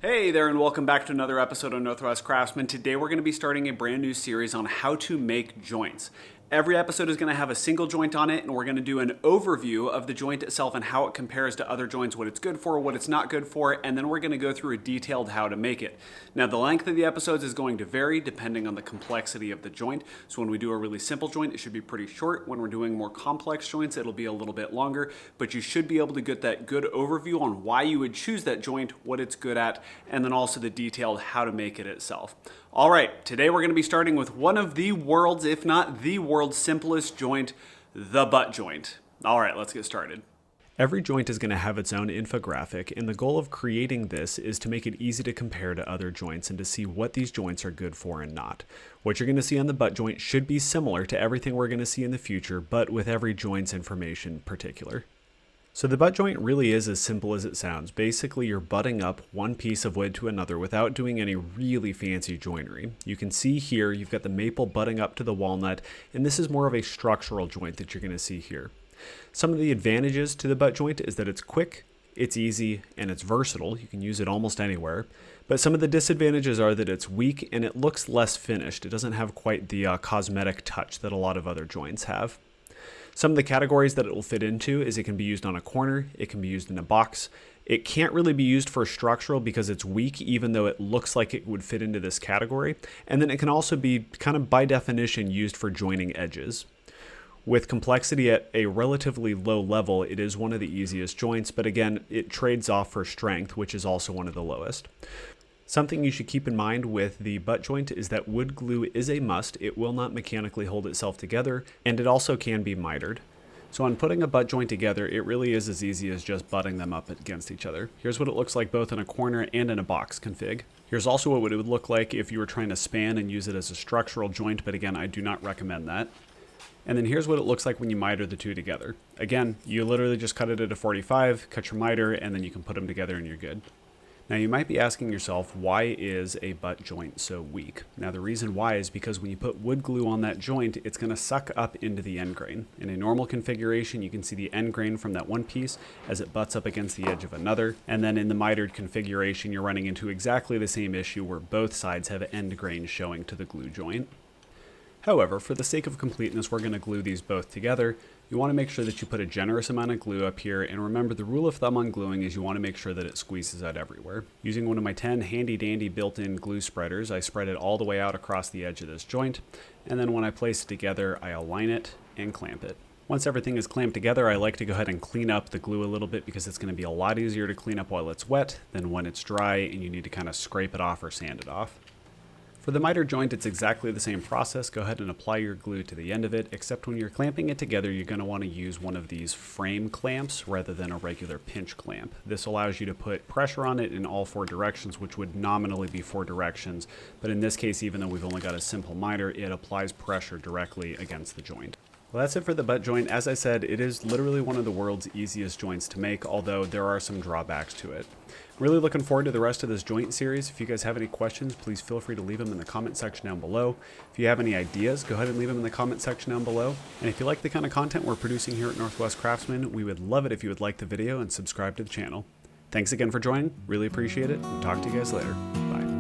Hey there and welcome back to another episode of Northwest Craftsman. Today we're going to be starting a brand new series on how to make joints. Every episode is going to have a single joint on it, and we're going to do an overview of the joint itself and how it compares to other joints, what it's good for, what it's not good for, and then we're going to go through a detailed how to make it. Now the length of the episodes is going to vary depending on the complexity of the joint. So when we do a really simple joint, it should be pretty short. When we're doing more complex joints, it'll be a little bit longer, but you should be able to get that good overview on why you would choose that joint, what it's good at, and then also the detailed how to make it itself. All right, today we're going to be starting with one of the world's, if not the world's simplest joint, the butt joint. All right, let's get started. Every joint is going to have its own infographic, and the goal of creating this is to make it easy to compare to other joints and to see what these joints are good for and not. What you're going to see on the butt joint should be similar to everything we're going to see in the future, but with every joint's information in particular. So the butt joint really is as simple as it sounds. Basically, you're butting up one piece of wood to another without doing any really fancy joinery. You can see here, you've got the maple butting up to the walnut, and this is more of a structural joint that you're going to see here. Some of the advantages to the butt joint is that it's quick, it's easy, and it's versatile. You can use it almost anywhere. But some of the disadvantages are that it's weak and it looks less finished. It doesn't have quite the cosmetic touch that a lot of other joints have. Some of the categories that it will fit into is it can be used on a corner, it can be used in a box. It can't really be used for structural because it's weak, even though it looks like it would fit into this category. And then it can also be kind of by definition used for joining edges. With complexity at a relatively low level, it is one of the easiest joints, but again, it trades off for strength, which is also one of the lowest. Something you should keep in mind with the butt joint is that wood glue is a must. It will not mechanically hold itself together, and it also can be mitered. So on putting a butt joint together, it really is as easy as just butting them up against each other. Here's what it looks like both in a corner and in a box config. Here's also what it would look like if you were trying to span and use it as a structural joint, but again, I do not recommend that. And then here's what it looks like when you miter the two together. Again, you literally just cut it at a 45, cut your miter, and then you can put them together and you're good. Now you might be asking yourself, why is a butt joint so weak? Now the reason why is because when you put wood glue on that joint, it's going to suck up into the end grain. In a normal configuration, you can see the end grain from that one piece as it butts up against the edge of another. And then in the mitered configuration, you're running into exactly the same issue where both sides have end grain showing to the glue joint. However, for the sake of completeness, we're going to glue these both together. You want to make sure that you put a generous amount of glue up here, and remember the rule of thumb on gluing is you want to make sure that it squeezes out everywhere. Using one of my 10 handy dandy built-in glue spreaders, I spread it all the way out across the edge of this joint, and then when I place it together, I align it and clamp it. Once everything is clamped together, I like to go ahead and clean up the glue a little bit because it's going to be a lot easier to clean up while it's wet than when it's dry and you need to kind of scrape it off or sand it off. For the miter joint, it's exactly the same process. Go ahead and apply your glue to the end of it, except when you're clamping it together, you're going to want to use one of these frame clamps rather than a regular pinch clamp. This allows you to put pressure on it in all four directions, which would nominally be four directions. But in this case, even though we've only got a simple miter, it applies pressure directly against the joint. Well, that's it for the butt joint. As I said, it is literally one of the world's easiest joints to make, although there are some drawbacks to it. I'm really looking forward to the rest of this joint series. If you guys have any questions, please feel free to leave them in the comment section down below. If you have any ideas, go ahead and leave them in the comment section down below. And if you like the kind of content we're producing here at Northwest Craftsman, we would love it if you would like the video and subscribe to the channel. Thanks again for joining. Really appreciate it, and talk to you guys later. Bye.